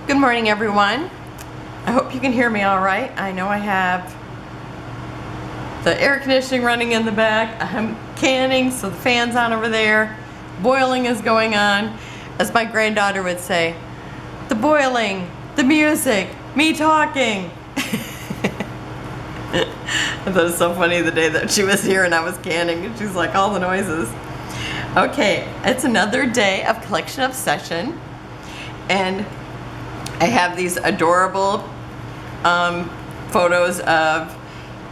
Good morning, everyone. I hope you can hear me all right. I know I have the air conditioning running in the back. I'm canning, so the fan's on over there. Boiling is going on. As my granddaughter would say, the boiling, the music, me talking. I thought it was so funny the day that she was here and I was canning, and she's like, all the noises. Okay, it's another day of Collection Obsession, and I have these adorable photos of,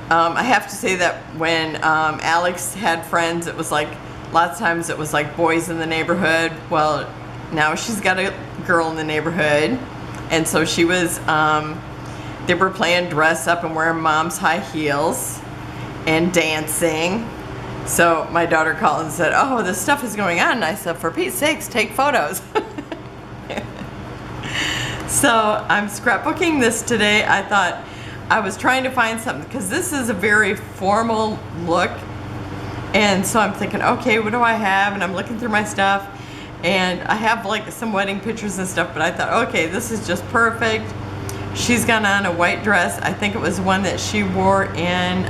I have to say that when Alex had friends, it was like, lots of times it was like boys in the neighborhood. Well, now she's got a girl in the neighborhood, and so she was, they were playing dress up and wearing mom's high heels and dancing. So my daughter called and said, oh, this stuff is going on. And I said, for Pete's sakes, take photos. So I'm scrapbooking this today. I thought I was trying to find something, because this is a very formal look. And so I'm thinking, okay, what do I have? And I'm looking through my stuff, and I have like some wedding pictures and stuff, but I thought, okay, this is just perfect. She's got on a white dress. I think it was one that she wore in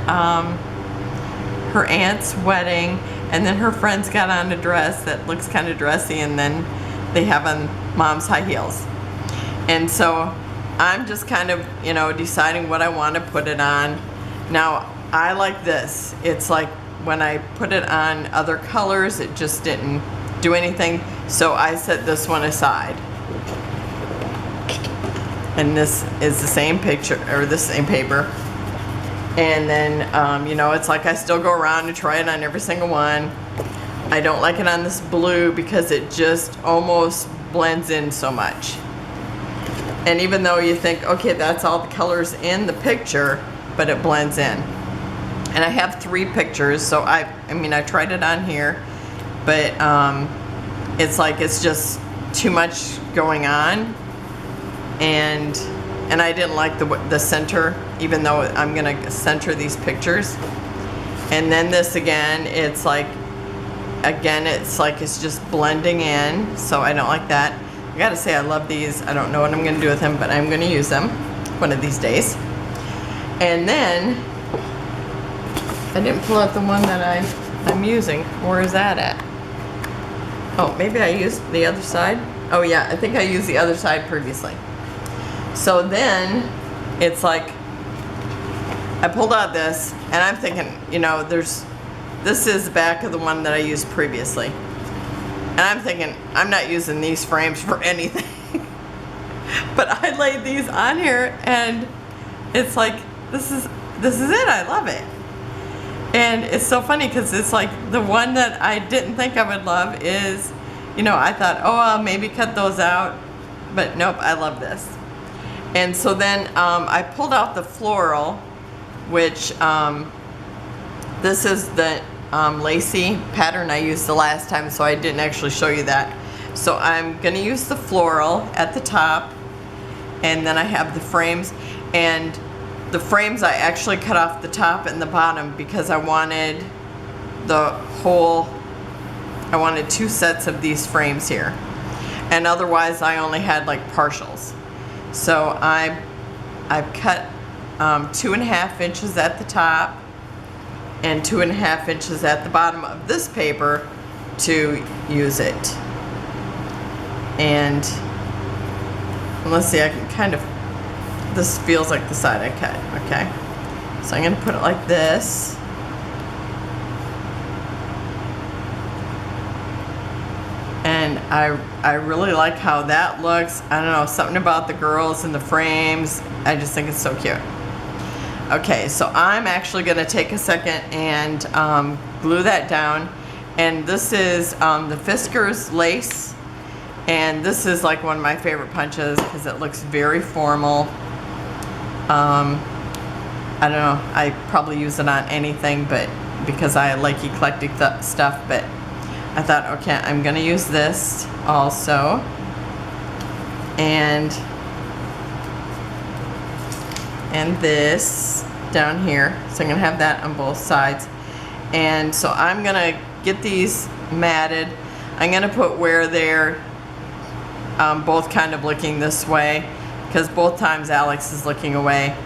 her aunt's wedding, and then her friends got on a dress that looks kind of dressy, and then they have on mom's high heels. And so I'm just kind of, you know, deciding what I want to put it on. Now, I like this. It's like when I put it on other colors, it just didn't do anything. So I set this one aside. And this is the same picture, or the same paper. And then, you know, it's like I still go around and try it on every single one. I don't like it on this blue because it just almost blends in so much. And even though you think, okay, that's all the colors in the picture, but it blends in. And I have 3 pictures, so I mean, I tried it on here, but it's like it's just too much going on. And I didn't like the center, even though I'm gonna center these pictures. And then this again, it's like it's just blending in, so I don't like that. I gotta say, I love these. I don't know what I'm gonna do with them, but I'm gonna use them one of these days. And then, I didn't pull out the one that I'm using. Where is that at? Oh, maybe I used the other side? Oh yeah, I think I used the other side previously. So then, it's like, I pulled out this, and I'm thinking, you know, this is the back of the one that I used previously. And I'm thinking, I'm not using these frames for anything. But I laid these on here, and it's like, this is it, I love it. And it's so funny, because it's like, the one that I didn't think I would love is, you know, I thought, oh, I'll maybe cut those out. But nope, I love this. And so then I pulled out the floral, which this is the lacy pattern I used the last time, so I didn't actually show you that. So I'm gonna use the floral at the top, and then I have the frames. And the frames I actually cut off the top and the bottom because I wanted 2 sets of these frames here, and otherwise I only had like partials. So I've cut 2.5 inches at the top and 2.5 inches at the bottom of this paper to use it. And let's see, I can kind of, this feels like the side I cut, okay? So I'm gonna put it like this. And I really like how that looks. I don't know, something about the girls and the frames. I just think it's so cute. Okay, so I'm actually gonna take a second and glue that down. And this is the Fiskars lace. And this is like one of my favorite punches because it looks very formal. I don't know, I probably use it on anything, but because I like eclectic stuff, but I thought, okay, I'm gonna use this also. And this down here. So I'm gonna have that on both sides. And so I'm gonna get these matted. I'm gonna put where they're both kind of looking this way, because both times Alex is looking away.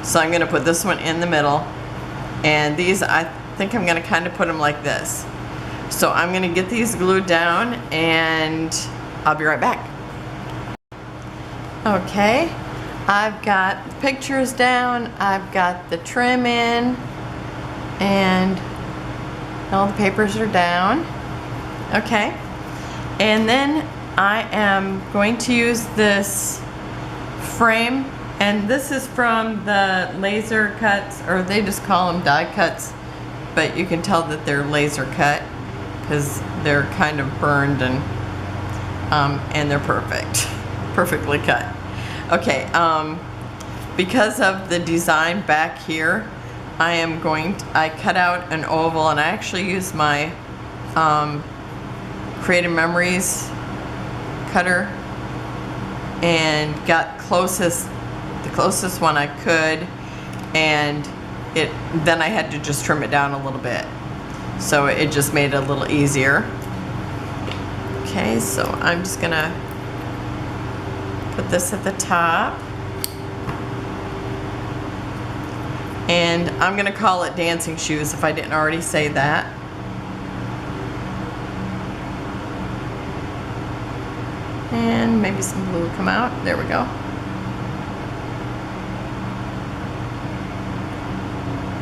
So I'm going to put this one in the middle, and these, I think I'm going to kind of put them like this. So I'm going to get these glued down, and I'll be right back. Okay, I've got the pictures down, I've got the trim in, and all the papers are down. Okay, and then I am going to use this frame, and this is from the laser cuts, or they just call them die cuts, but you can tell that they're laser cut because they're kind of burned, and they're perfectly cut. Okay, because of the design back here, I cut out an oval, and I actually used my Creative Memories cutter and got the closest one I could, and then I had to just trim it down a little bit, so it just made it a little easier. Okay, so I'm just gonna put this at the top, and I'm gonna call it dancing shoes if I didn't already say that. And maybe some glue will come out. There we go.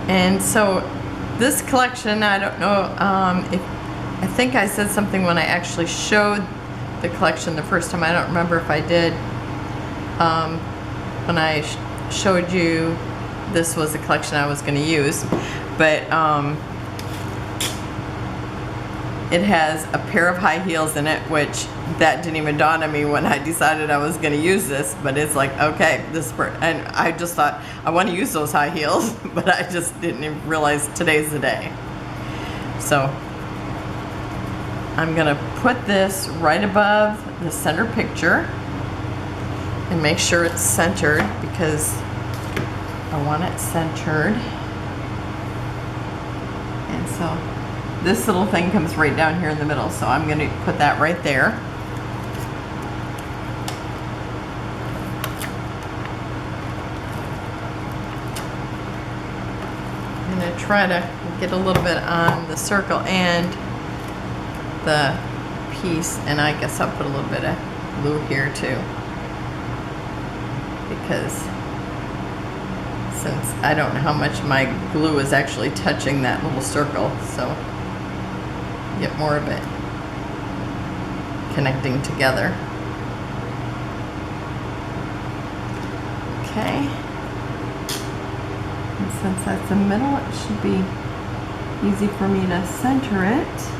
And so this collection, I don't know if, I think I said something when I actually showed the collection the first time. I don't remember if I did. When I showed you this was the collection I was going to use, but it has a pair of high heels in it, which that didn't even dawn on me when I decided I was going to use this, but it's like, okay, and I just thought I want to use those high heels, but I just didn't even realize today's the day. So I'm going to put this right above the center picture and make sure it's centered, because I want it centered. And so this little thing comes right down here in the middle, so I'm going to put that right there. I'm going to try to get a little bit on the circle and the piece, and I guess I'll put a little bit of glue here too, because since I don't know how much my glue is actually touching that little circle, so get more of it connecting together. Okay, and since that's the middle, it should be easy for me to center it.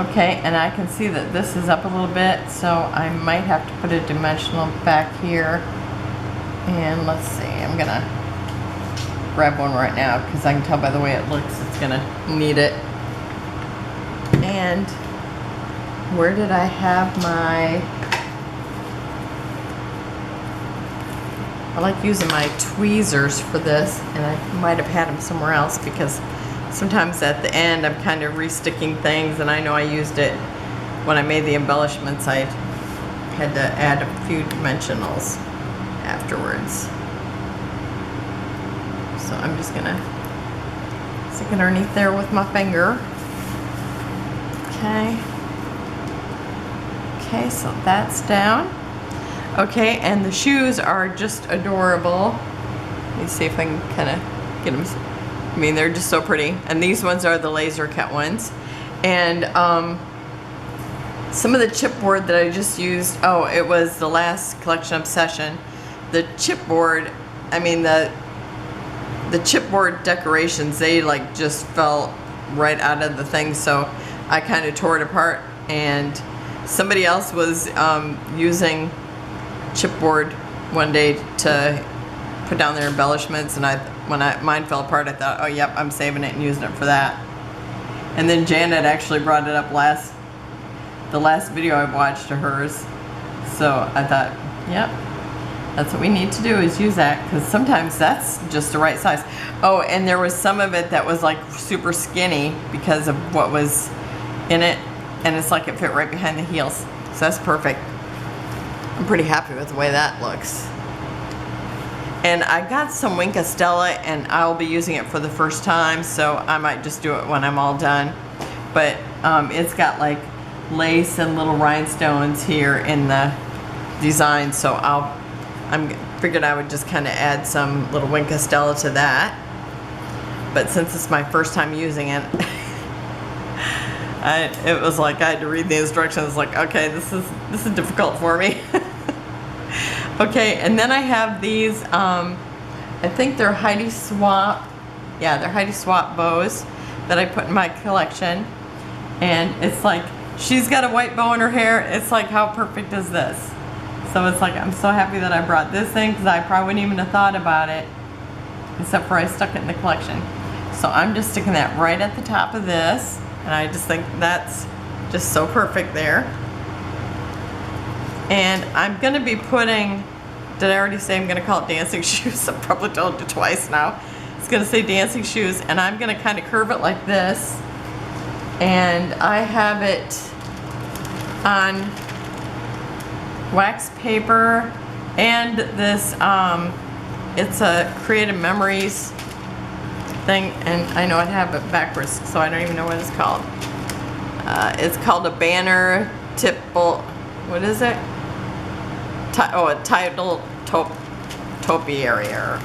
Okay, and I can see that this is up a little bit, so I might have to put a dimensional back here. And let's see, I'm gonna grab one right now because I can tell by the way it looks it's gonna need it. And where did I have my, I like using my tweezers for this, and I might have had them somewhere else, because sometimes at the end I'm kind of resticking things, and I know I used it when I made the embellishments. I had to add a few dimensionals afterwards. So I'm just gonna stick it underneath there with my finger. Okay. Okay, so that's down. Okay, and the shoes are just adorable. Let me see if I can kind of get them. I mean, they're just so pretty. And these ones are the laser cut ones. And some of the chipboard that I just used, oh, it was the last collection obsession. The chipboard, I mean, the chipboard decorations, they like just fell right out of the thing. So I kind of tore it apart, and somebody else was using chipboard one day to put down their embellishments, and when mine fell apart, I thought, oh yep, I'm saving it and using it for that. And then Janet actually brought it up the last video I watched of hers, so I thought, yep, That's what we need to do, is use that, because sometimes that's just the right size. Oh, and there was some of it that was like super skinny because of what was in it, and it's like it fit right behind the heels. So that's perfect. I'm pretty happy with the way that looks. And I got some Wink of Stella, and I'll be using it for the first time, so I might just do it when I'm all done. But it's got like lace and little rhinestones here in the design, so I figured I would just kind of add some little Wink of Stella to that. But since it's my first time using it, it was like I had to read the instructions. Like, okay, this is difficult for me. Okay, and then I have these. I think they're Heidi Swapp. Yeah, they're Heidi Swapp Bows that I put in my collection. And it's like she's got a white bow in her hair. It's like, how perfect is this? So it's like, I'm so happy that I brought this in, because I probably wouldn't even have thought about it, except for I stuck it in the collection. So I'm just sticking that right at the top of this, and I just think that's just so perfect there. And I'm going to be putting, did I already say I'm going to call it dancing shoes? I've probably told you twice now. It's going to say dancing shoes, and I'm going to kind of curve it like this. And I have it on wax paper and this, it's a Creative Memories thing, and I know I have it backwards, so I don't even know what it's called. It's called a banner what is it? A topiary or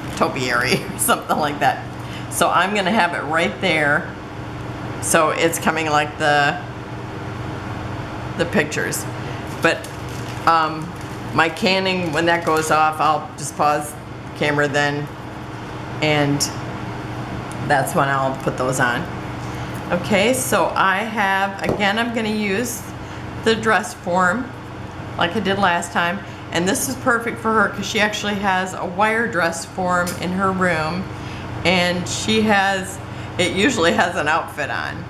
something like that. So I'm gonna have it right there, so it's coming like the pictures. But my canning, when that goes off, I'll just pause the camera then, and that's when I'll put those on. Okay, so I have, again, I'm going to use the dress form like I did last time, and this is perfect for her because she actually has a wire dress form in her room, and it usually has an outfit on,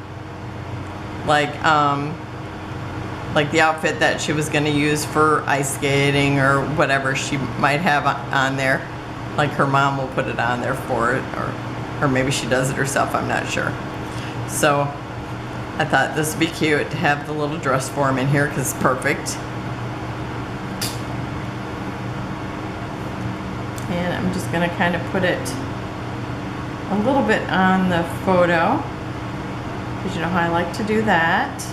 like the outfit that she was going to use for ice skating or whatever she might have on there. Like her mom will put it on there for it, or maybe she does it herself, I'm not sure. So I thought this would be cute to have the little dress form in here because it's perfect. And I'm just going to kind of put it a little bit on the photo, because you know how I like to do that.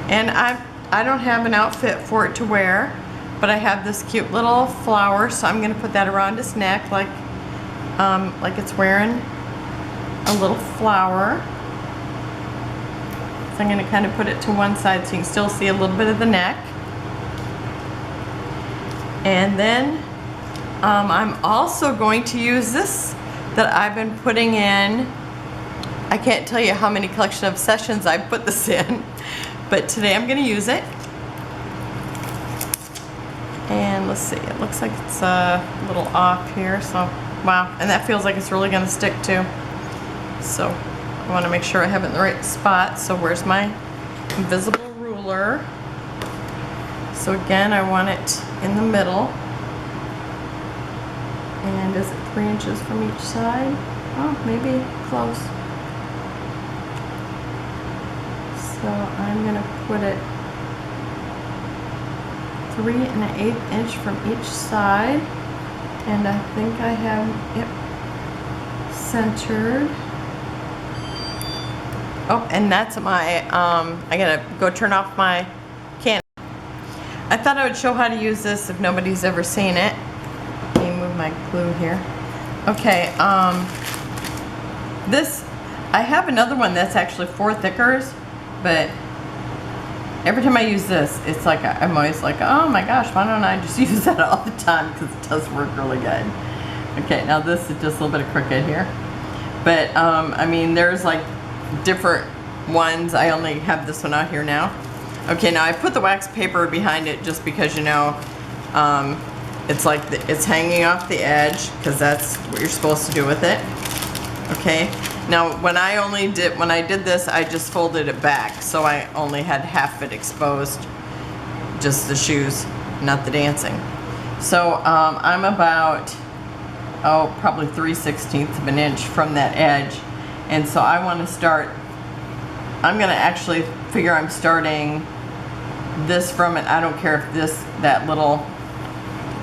And I don't have an outfit for it to wear, but I have this cute little flower, so I'm going to put that around his neck like it's wearing a little flower. So I'm going to kind of put it to one side so you can still see a little bit of the neck. And then I'm also going to use this that I've been putting in. I can't tell you how many collection of sessions I put this in, but today I'm going to use it. And let's see, it looks like it's a little off here, so wow, and that feels like it's really going to stick too. So I want to make sure I have it in the right spot. So where's my invisible ruler? So again, I want it in the middle. And is it 3 inches from each side? Oh, maybe close. So I'm going to put it 3 1/8 inch from each side, and I think I have it centered. Oh, and that's my, I gotta go turn off my can. I thought I would show how to use this if nobody's ever seen it. Let me move my glue here. Okay, this, I have another one that's actually 4 thickers, but every time I use this, it's like, I'm always like, oh my gosh, why don't I just use that all the time, because it does work really good. Okay, now this is just a little bit of crooked here. But, I mean, there's like different ones. I only have this one out here now. Okay, now I put the wax paper behind it just because, you know, it's like it's hanging off the edge, because that's what you're supposed to do with it. Okay, now when I did this, I just folded it back, so I only had half it exposed, just the shoes. not the dancing. So I'm about, probably 3/16 of an inch from that edge. And so I want to start, I'm going to actually figure I'm starting this from it. I don't care if that little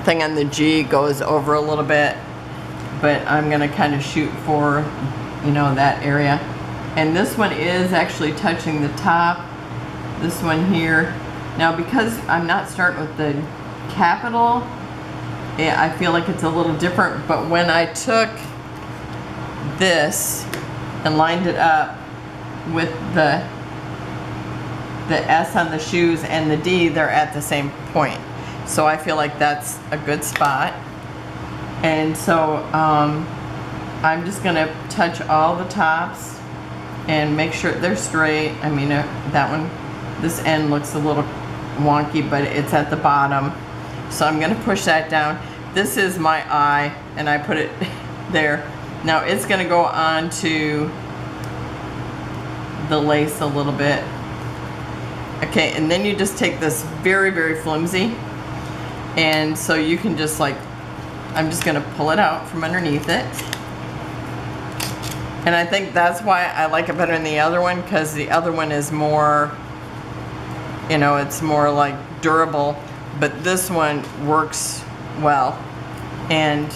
thing on the G goes over a little bit, but I'm going to kind of shoot for, you know, that area. And this one is actually touching the top, this one here. Now because I'm not starting with the capital, I feel like it's a little different, but when I took this and lined it up with the S on the shoes and the D, they're at the same point. So I feel like that's a good spot. And so I'm just gonna touch all the tops and make sure they're straight. I mean, that one, this end looks a little wonky, but it's at the bottom. So I'm gonna push that down. This is my eye, and I put it there. Now it's gonna go on to the lace a little bit. Okay, and then you just take this very, very flimsy, and so you can just like, I'm just gonna pull it out from underneath it. And I think that's why I like it better than the other one, because the other one is more, you know, it's more like durable, but this one works well. And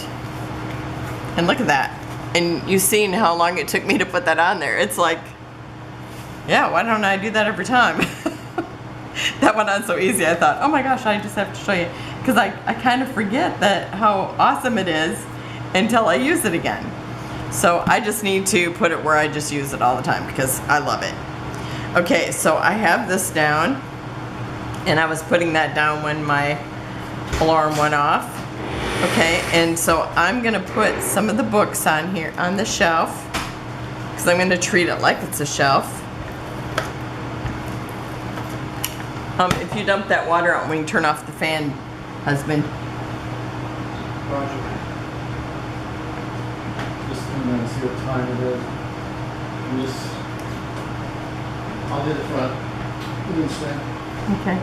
look at that. And you've seen how long it took me to put that on there. It's like, yeah, why don't I do that every time? That went on so easy. I thought, oh my gosh, I just have to show you. Because I kind of forget that how awesome it is until I use it again. So I just need to put it where I just use it all the time because I love it. Okay, so I have this down, and I was putting that down when my alarm went off. Okay, and so I'm gonna put some of the books on here on the shelf because I'm gonna treat it like it's a shelf. If you dump that water out when you turn off the fan, husband. Roger. Just come in and see what time it is. And just, I'll do the front. You can stand. Okay.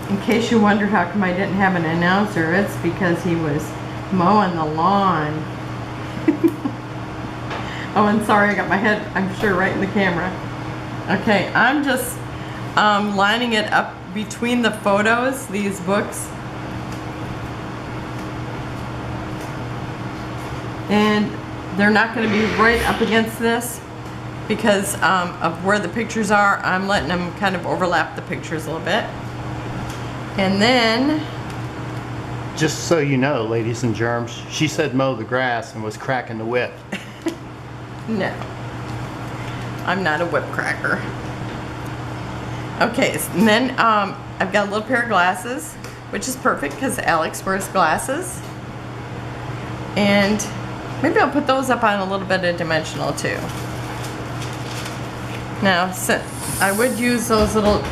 In case you wonder how come I didn't have an announcer, it's because he was mowing the lawn. Oh, and sorry, I got my head, I'm sure, right in the camera. Okay, I'm just lining it up between the photos, these books. And they're not going to be right up against this because of where the pictures are. I'm letting them kind of overlap the pictures a little bit. And then, just so you know, ladies and germs, she said mow the grass and was cracking the whip. no, I'm not a whip cracker. Okay, and then I've got a little pair of glasses, which is perfect because Alex wears glasses. And maybe I'll put those up on a little bit of dimensional too. Now, I would use those little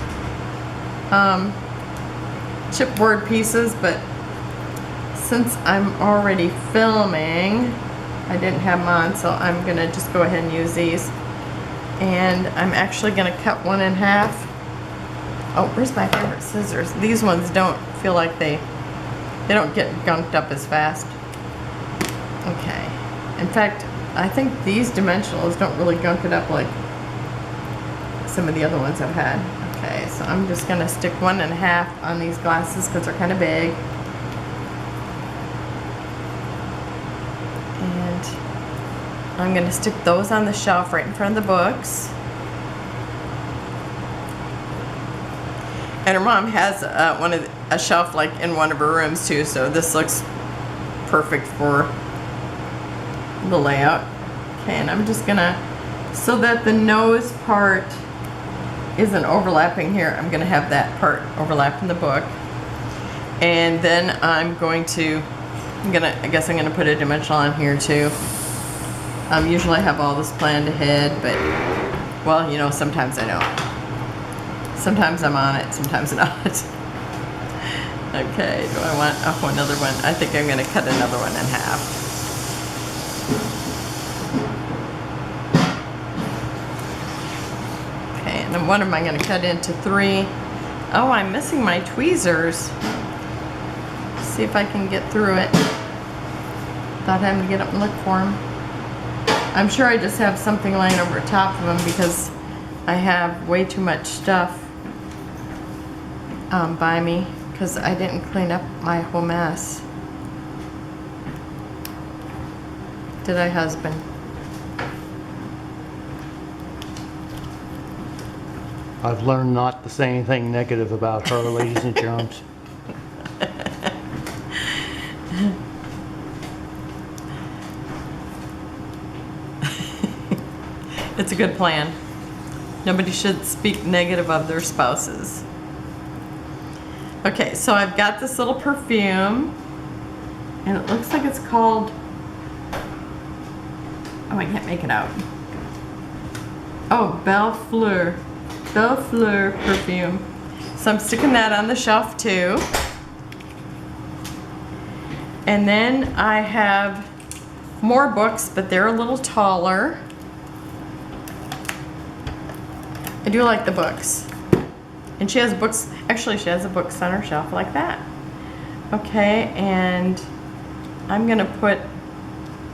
chipboard pieces, but since I'm already filming, I didn't have them on, so I'm gonna just go ahead and use these. And I'm actually gonna cut one in half. Oh, where's my favorite scissors? These ones don't feel like they don't get gunked up as fast. Okay. In fact, I think these dimensionals don't really gunk it up like some of the other ones I've had. Okay, so I'm just gonna stick 1 1/2 on these glasses because they're kind of big. And I'm gonna stick those on the shelf right in front of the books. And her mom has a shelf like in one of her rooms too, so this looks perfect for the layout. Okay, and I'm just gonna, so that the nose part isn't overlapping here, I'm gonna have that part overlap in the book. And then I'm going to, I guess I'm gonna put a dimensional on here too. Usually I have all this planned ahead, but, well, you know, sometimes I don't. Sometimes I'm on it, sometimes not. Okay, do I want, oh, another one? I think I'm gonna cut another one in half. Okay, and then one of them I'm gonna cut into 3. Oh, I'm missing my tweezers. See if I can get through it without having to get up and look for them. I'm sure I just have something laying over top of them because I have way too much stuff by me because I didn't clean up my whole mess. Did I, husband? I've learned not to say anything negative about her, ladies and germs. It's a good plan. Nobody should speak negative of their spouses. Okay, so I've got this little perfume, and it looks like it's called, oh, I can't make it out. Oh, Belle Fleur perfume. So I'm sticking that on the shelf too. And then I have more books, but they're a little taller. I do like the books. And she has books, actually she has a books on her shelf like that. Okay, and I'm gonna put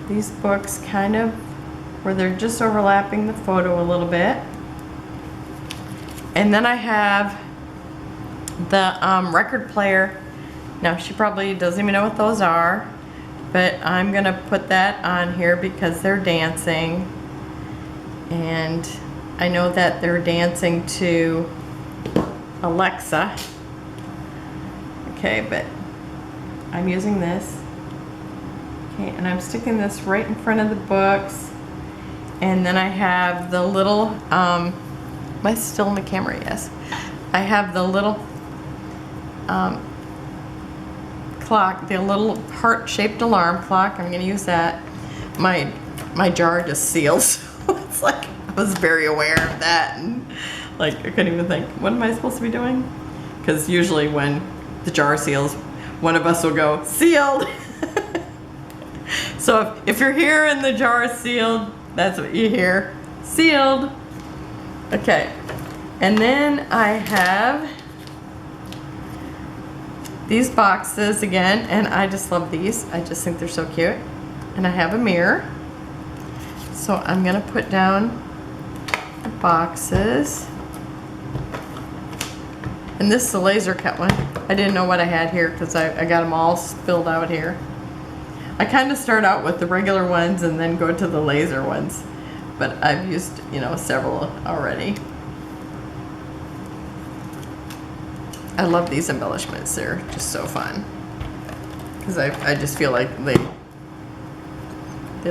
these books kind of where they're just overlapping the photo a little bit. And then I have the record player. Now she probably doesn't even know what those are, but I'm gonna put that on here because they're dancing. And I know that they're dancing to Alexa. Okay, but I'm using this. Okay, and I'm sticking this right in front of the books. And then I have the little, am I still in the camera? Yes. I have the little clock, the little heart-shaped alarm clock. I'm gonna use that. My jar just seals. It's like, I was very aware of that, and like I couldn't even think, what am I supposed to be doing? Because usually when the jar seals, one of us will go, sealed. So if you're here and the jar is sealed, that's what you hear, sealed. Okay, and then I have these boxes again, and I just love these. I just think they're so cute. And I have a mirror. So I'm gonna put down the boxes. And this is a laser cut one. I didn't know what I had here because I got them all spilled out here. I kind of start out with the regular ones and then go to the laser ones. But I've used, you know, several already. I love these embellishments. They're just so fun. Because I just feel like they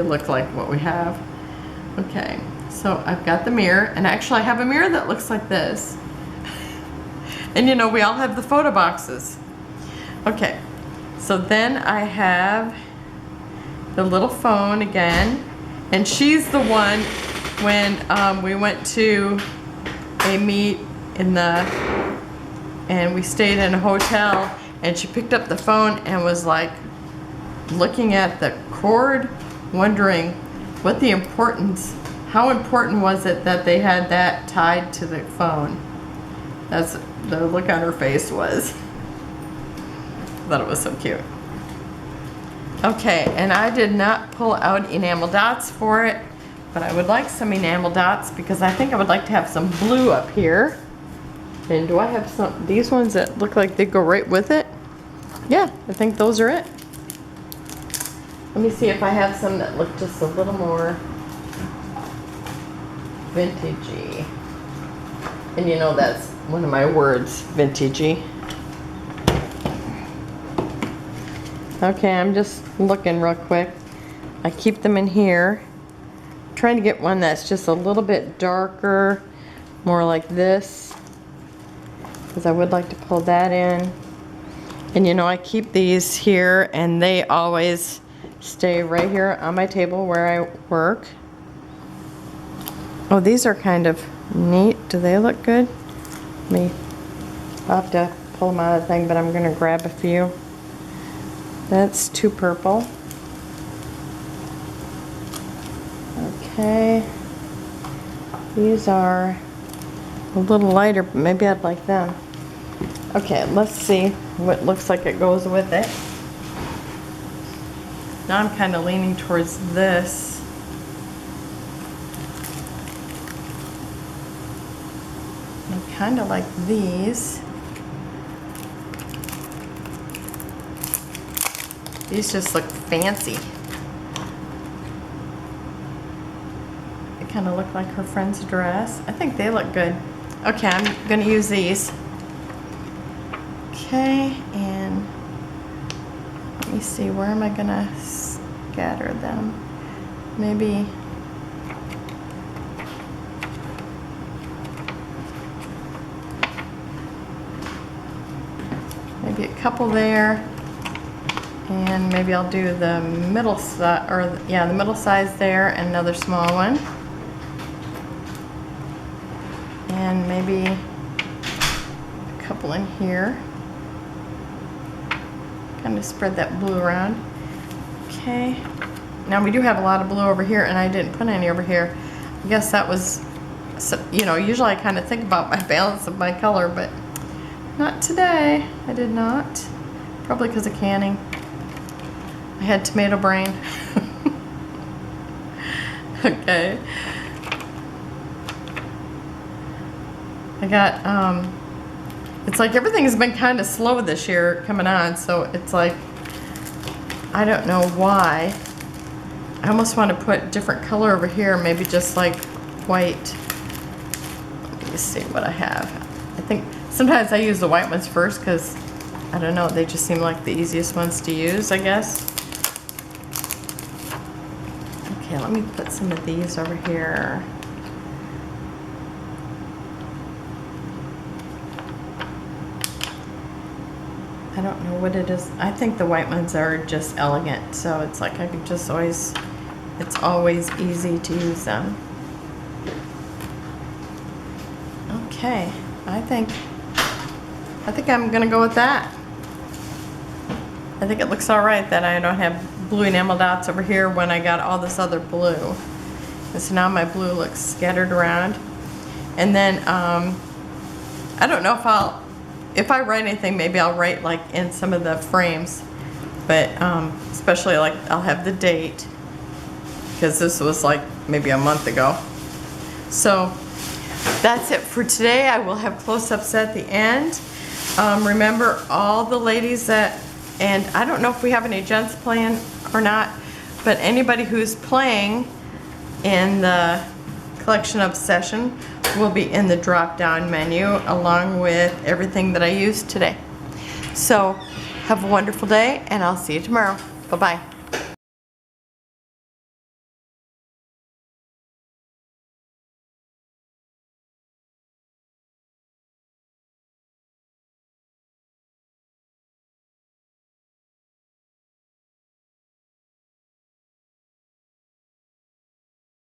look like what we have. Okay, so I've got the mirror, and actually I have a mirror that looks like this. And you know, we all have the photo boxes. Okay, so then I have the little phone again, and she's the one when we went to a meet and we stayed in a hotel, and she picked up the phone and was like looking at the cord, wondering what the importance, how important was it that they had that tied to the phone. That's the look on her face was. I thought it was so cute. Okay, and I did not pull out enamel dots for it, but I would like some enamel dots because I think I would like to have some blue up here. And do I have some, these ones that look like they go right with it? Yeah, I think those are it. Let me see if I have some that look just a little more vintagey. And you know that's one of my words, vintagey. Okay, I'm just looking real quick. I keep them in here. I'm trying to get one that's just a little bit darker, more like this, because I would like to pull that in. And you know, I keep these here and they always stay right here on my table where I work. Oh, these are kind of neat. Do they look good? I'll have to pull them out of the thing, but I'm gonna grab a few. That's too purple. Okay. These are a little lighter, but maybe I'd like them. Okay, let's see what looks like it goes with it. Now I'm kind of leaning towards this. I kind of like these. These just look fancy. They kind of look like her friend's dress. I think they look good. Okay, I'm gonna use these. Okay, and let me see, where am I gonna scatter them? Maybe a couple there, and maybe I'll do the middle size, or yeah, the middle size there, and another small one, and maybe a couple in here. Kind of spread that blue around. Okay. Now we do have a lot of blue over here, and I didn't put any over here. I guess that was, you know, usually I kind of think about my balance of my color, but not today. I did not. Probably because of canning. I had tomato brain. Okay. I got, it's like everything has been kind of slow this year coming on, so it's like, I don't know why. I almost want to put different color over here, maybe just like white. Let me see what I have. I think sometimes I use the white ones first because, I don't know, they just seem like the easiest ones to use, I guess. Okay, let me put some of these over here. I don't know what it is. I think the white ones are just elegant, so it's like I can just always, it's always easy to use them. Okay, I think I'm gonna go with that. I think it looks all right that I don't have blue enamel dots over here when I got all this other blue. And so now my blue looks scattered around. And then, I don't know if I write anything, maybe I'll write like in some of the frames, but especially like I'll have the date, because this was like maybe a month ago. So that's it for today. I will have close-ups at the end. Remember all the ladies that, and I don't know if we have any gents playing or not, but anybody who's playing in the collection of session will be in the drop-down menu along with everything that I used today. So have a wonderful day, and I'll see you tomorrow. Bye-bye.